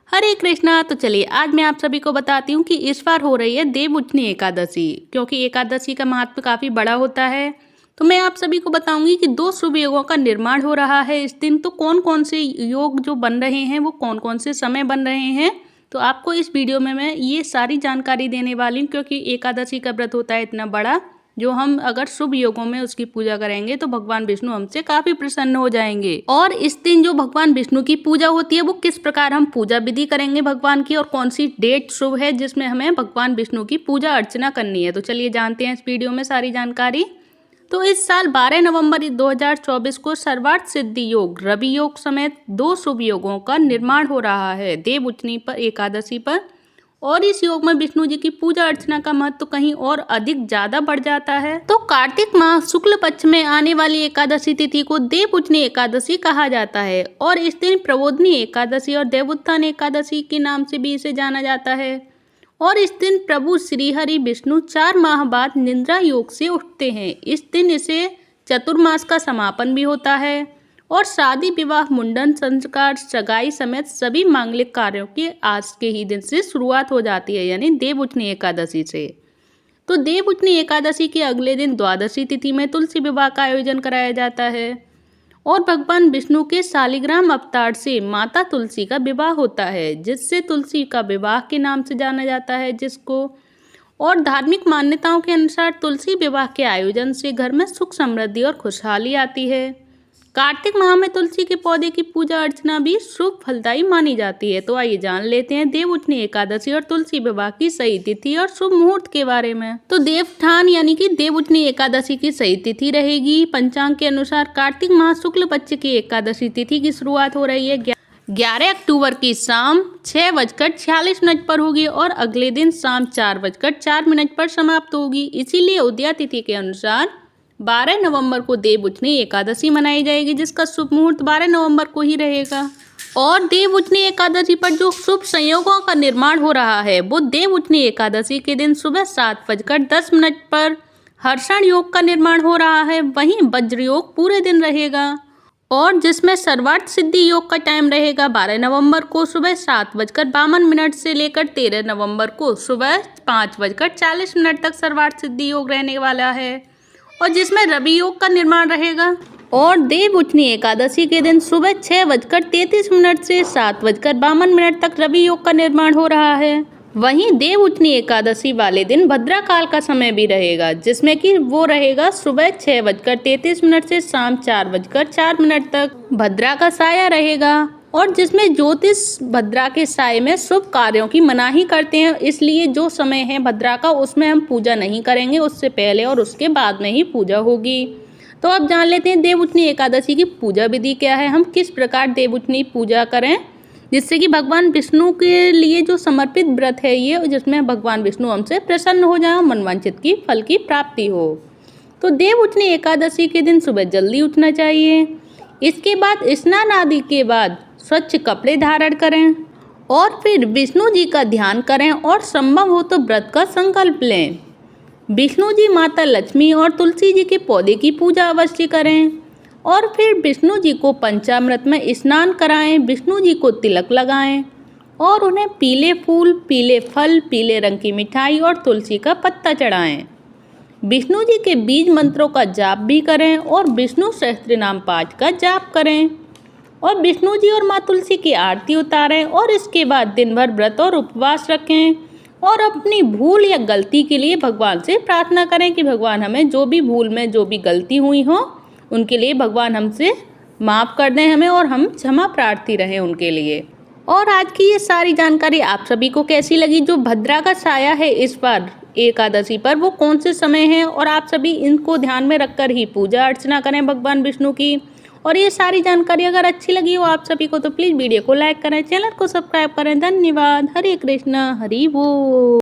हरे कृष्णा। तो चलिए आज मैं आप सभी को बताती हूँ कि इस बार हो रही है देवउठनी एकादशी, क्योंकि एकादशी का महत्व काफ़ी बड़ा होता है। तो मैं आप सभी को बताऊंगी कि 2 शुभ योगों का निर्माण हो रहा है इस दिन। तो कौन कौन से योग जो बन रहे हैं वो कौन कौन से समय बन रहे हैं, तो आपको इस वीडियो में मैं ये सारी जानकारी देने वाली हूँ। क्योंकि एकादशी का व्रत होता है इतना बड़ा, जो हम अगर शुभ योगों में उसकी पूजा करेंगे तो भगवान विष्णु हमसे काफी प्रसन्न हो जाएंगे। और इस दिन जो भगवान विष्णु की पूजा होती है वो किस प्रकार हम पूजा विधि करेंगे भगवान की, और कौन सी डेट शुभ है जिसमें हमें भगवान विष्णु की पूजा अर्चना करनी है। तो चलिए जानते हैं इस वीडियो में सारी जानकारी। तो इस साल 12 नवंबर 2024 को सर्वार्थ सिद्धि योग, रवि योग समेत 2 शुभ योगों का निर्माण हो रहा है देवउठनी पर, एकादशी पर। और इस योग में विष्णु जी की पूजा अर्चना का महत्व तो कहीं और अधिक ज्यादा बढ़ जाता है। तो कार्तिक माह शुक्ल पक्ष में आने वाली एकादशी तिथि को देवउठनी एकादशी कहा जाता है, और इस दिन प्रबोधनी एकादशी और देवोत्थान एकादशी के नाम से भी इसे जाना जाता है। और इस दिन प्रभु श्री हरि विष्णु 4 माह बाद निद्रा योग से उठते हैं। इस दिन इसे चतुर्मास का समापन भी होता है, और शादी विवाह मुंडन संस्कार सगाई समेत सभी मांगलिक कार्यों की आज के ही दिन से शुरुआत हो जाती है, यानी देवउठनी एकादशी से। तो देवउठनी एकादशी के अगले दिन द्वादशी तिथि में तुलसी विवाह का आयोजन कराया जाता है, और भगवान विष्णु के शालिग्राम अवतार से माता तुलसी का विवाह होता है, जिससे तुलसी का विवाह के नाम से जाना जाता है जिसको। और धार्मिक मान्यताओं के अनुसार तुलसी विवाह के आयोजन से घर में सुख समृद्धि और खुशहाली आती है। कार्तिक माह में तुलसी के पौधे की पूजा अर्चना भी शुभ फलदायी मानी जाती है। तो आइए जान लेते हैं देवउठनी एकादशी और तुलसी विवाह की सही तिथि और शुभ मुहूर्त के बारे में। तो देवउत्थान यानी कि देवउठनी एकादशी की सही तिथि रहेगी पंचांग के अनुसार कार्तिक माह शुक्ल पक्ष की एकादशी तिथि की शुरुआत हो रही है 11 अक्टूबर की शाम 6:46 पर होगी, और अगले दिन शाम 4:04 पर समाप्त होगी। इसीलिए उदया तिथि के अनुसार 12 नवंबर को देवउठनी एकादशी मनाई जाएगी, जिसका शुभ मुहूर्त 12 नवंबर को ही रहेगा। और देवउठनी एकादशी पर जो शुभ संयोगों का निर्माण हो रहा है वो देवउठनी एकादशी के दिन सुबह 7:10 पर हर्षण योग का निर्माण हो रहा है। वहीं वज्र योग पूरे दिन रहेगा, और जिसमें सर्वार्थ सिद्धि योग का टाइम रहेगा 12 नवंबर को सुबह 7:52 से लेकर 13 नवंबर को सुबह 5:40 तक सर्वार्थ सिद्धि योग रहने वाला है, और जिसमें रवि योग का निर्माण रहेगा। और देवउठनी एकादशी के दिन सुबह 6:33 से 7:52 तक रवि योग का निर्माण हो रहा है। वहीं देवउठनी एकादशी वाले दिन भद्रा काल का समय भी रहेगा, जिसमें कि वो रहेगा सुबह 6:33 से शाम 4:04 तक भद्रा का साया रहेगा, और जिसमें ज्योतिष भद्रा के साये में शुभ कार्यों की मनाही करते हैं। इसलिए जो समय है भद्रा का उसमें हम पूजा नहीं करेंगे, उससे पहले और उसके बाद में ही पूजा होगी। तो अब जान लेते हैं देवउठनी एकादशी की पूजा विधि क्या है, हम किस प्रकार देवउठनी पूजा करें जिससे कि भगवान विष्णु के लिए जो समर्पित व्रत है ये, जिसमें भगवान विष्णु हमसे प्रसन्न हो जाए, मनवांछित की फल की प्राप्ति हो। तो देवउठनी एकादशी के दिन सुबह जल्दी उठना चाहिए। इसके बाद स्नान आदि के बाद स्वच्छ कपड़े धारण करें, और फिर विष्णु जी का ध्यान करें, और संभव हो तो व्रत का संकल्प लें। विष्णु जी, माता लक्ष्मी और तुलसी जी के पौधे की पूजा अवश्य करें, और फिर विष्णु जी को पंचामृत में स्नान कराएं, विष्णु जी को तिलक लगाएं, और उन्हें पीले फूल, पीले फल, पीले रंग की मिठाई और तुलसी का पत्ता चढ़ाएं। विष्णु जी के बीज मंत्रों का जाप भी करें, और विष्णु सहस्त्र नाम पाठ का जाप करें, और विष्णु जी और माँ तुलसी की आरती उतारें। और इसके बाद दिन भर व्रत और उपवास रखें, और अपनी भूल या गलती के लिए भगवान से प्रार्थना करें कि भगवान हमें जो भी भूल में जो भी गलती हुई हो उनके लिए भगवान हमसे माफ़ कर दें हमें, और हम क्षमा प्रार्थी रहें उनके लिए। और आज की ये सारी जानकारी आप सभी को कैसी लगी? जो भद्रा का साया है इस बार एकादशी पर वो कौन से समय है, और आप सभी इनको ध्यान में रखकर ही पूजा अर्चना करें भगवान विष्णु की। और ये सारी जानकारी अगर अच्छी लगी हो आप सभी को तो प्लीज़ वीडियो को लाइक करें, चैनल को सब्सक्राइब करें। धन्यवाद। हरे कृष्णा, हरि बोल।